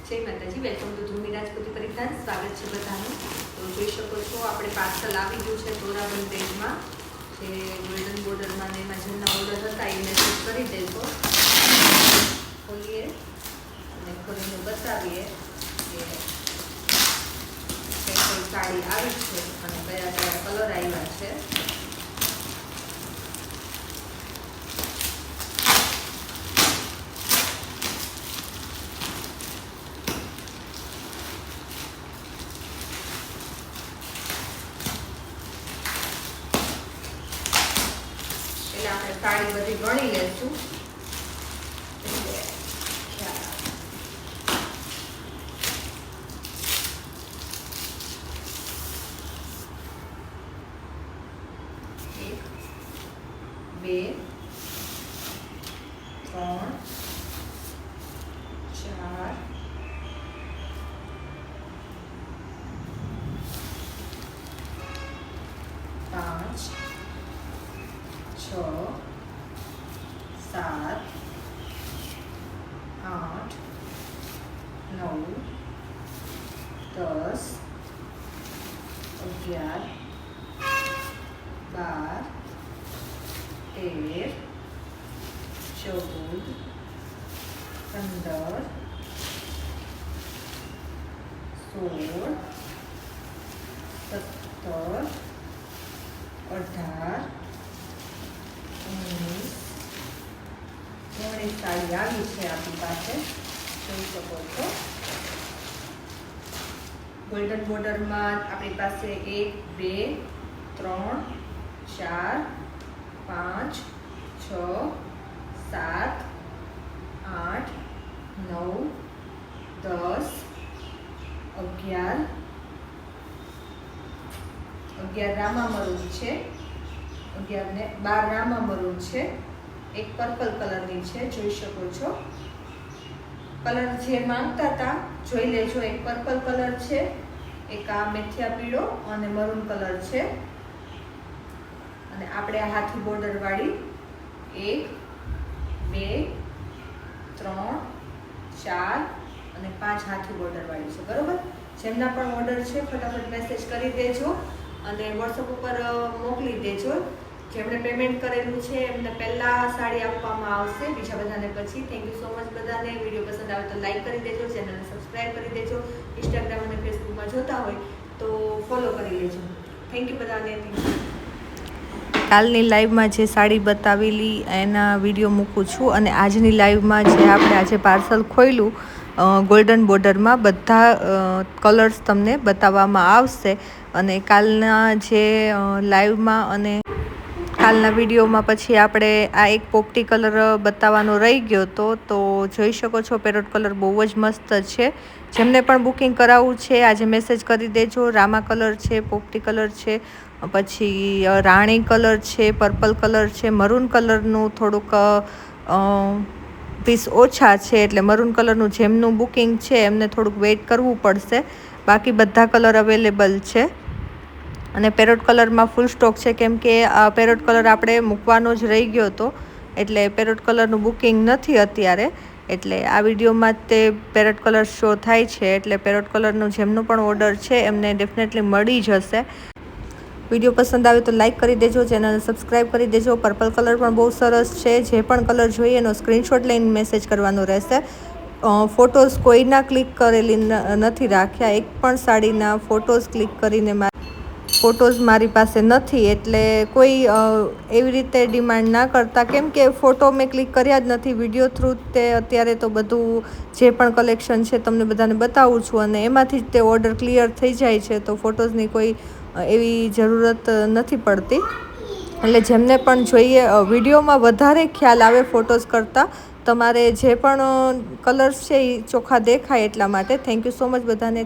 જય માતાજી, welcome to ધ્રુમી Rajputi પરિધાન. સ્વાગત છે બધાનું. તો જોઈ શકો છો આપણે પાર્સલ આવી ગયું છે તોરાબંધ પેજમાં, જે ગોલ્ડન બોર્ડરમાં ને એમાં જેમના ઓર્ડર હતા એ મેસેજ કરી દેજો. ખોલીએ અને ખોલીને બતાવીએ કે કઈ કઈ સાડી આવી છે અને કયા કયા કલર આવ્યા છે. આપણે સાડી બધી ગણી લેશું એટલે ખ્યાલ આવે. 1 2 3 4 5 6 7 8 9 10 11 12 13 14 15 16 17 18 19 સાડી આવી છે આપણી પાસે, જોઈ શકો છો. ગોલ્ડન બોર્ડરમાં આપણી પાસે 1 2 3 4 5 6 7 8 9 10 11 રામા મરૂન છે, 11 ને 12 રામા મરૂન છે, એક પર્પલ કલરની છે, જોઈ શકો છો. કલર જે માંગતા હતા જોઈ લેજો. એક પર્પલ કલર છે, એક આ મેથિયા પીળો અને મરૂન કલર છે, અને આપણે આ હાથી બોર્ડર વાળી 1 2 3 4 અને 5 હાથી બોર્ડર વાળી છે. બરોબર, જેમના પણ ઓર્ડર છે ફટાફટ મેસેજ કરી દેજો અને વોટ્સઅપ ઉપર મોકલી દેજો. જેમણે પેમેન્ટ કરેલું છે એમને પહેલાં સાડી આપવામાં આવશે, બીજા બધાને પછી. થેન્ક યુ સો મચ બધાને. વિડીયો પસંદ આવે તો લાઈક કરી દેજો, ચેનલને સબસ્ક્રાઈબ કરી દેજો. ઇન્સ્ટાગ્રામ અને ફેસબુકમાં જોતા હોય તો ફોલો કરી લેજો. થેન્ક યુ બધાને. કાલની લાઈવમાં જે સાડી બતાવેલી એના વિડીયો મૂકું છું, અને આજની લાઈવમાં જે આપણે આજે પાર્સલ ખોલ્યું ગોલ્ડન બોર્ડરમાં બધા કલર્સ તમને બતાવવામાં આવશે. અને કાલના જે લાઈવમાં અને કાલના વિડીયોમાં પછી આપણે આ એક પોપટી કલર બતાવવાનો રહી ગયો તો જોઈ શકો છો. પેરોટ કલર બહુ જ મસ્ત છે. જેમને પણ બુકિંગ કરાવવું છે આજે મેસેજ કરી દેજો. રામા કલર છે, પોપટી કલર છે, પછી રાણી કલર છે, પર્પલ કલર છે, મરૂન કલરનું થોડુંક પીસ ઓછા છે, એટલે મરૂન કલરનું જેમનું બુકિંગ છે એમને થોડુંક વેઇટ કરવું પડશે. બાકી બધા કલર અવેલેબલ છે. અને પેરોટ કલરમાં ફૂલ સ્ટોક છે, કેમ કે આ પેરોટ કલર આપણે મૂકવાનો જ રહી ગયો હતો, એટલે પેરોટ કલરનું બુકિંગ નથી અત્યારે. એટલે આ વિડીયોમાં તે પેરોટ કલર શો થાય છે, એટલે પેરોટ કલરનું જેમનું પણ ઓર્ડર છે એમને ડેફિનેટલી મળી જશે. વિડીયો પસંદ આવે તો લાઈક કરી દેજો, ચેનલને સબસ્ક્રાઈબ કરી દેજો. પર્પલ કલર પણ બહુ સરસ છે. જે પણ કલર જોઈએ એનો સ્ક્રીનશોટ લઈને મેસેજ કરવાનો રહેશે. ફોટોઝ કોઈના ક્લિક કરેલી નથી રાખ્યા, એક પણ સાડીના ફોટોઝ ક્લિક કરીને ફોટોઝ મારી પાસે નથી, એટલે કોઈ એવી રીતે ડિમાન્ડ ના કરતા, કેમ કે ફોટો મેં ક્લિક કર્યા જ નથી. વિડીયો થ્રુ તે અત્યારે તો બધું જે પણ કલેક્શન છે તમને બધાને બતાવું છું, અને એમાંથી જ તે ઓર્ડર ક્લિયર થઈ જાય છે, તો ફોટોઝની કોઈ એવી જરૂરત નથી પડતી. એટલે જેમને પણ જોઈએ વિડીયોમાં વધારે ખ્યાલ આવે ફોટોઝ કરતાં, તમારે જે પણ કલર્સ છે એ ચોખ્ખા દેખાય એટલા માટે. થેન્ક યુ સો મચ બધાને.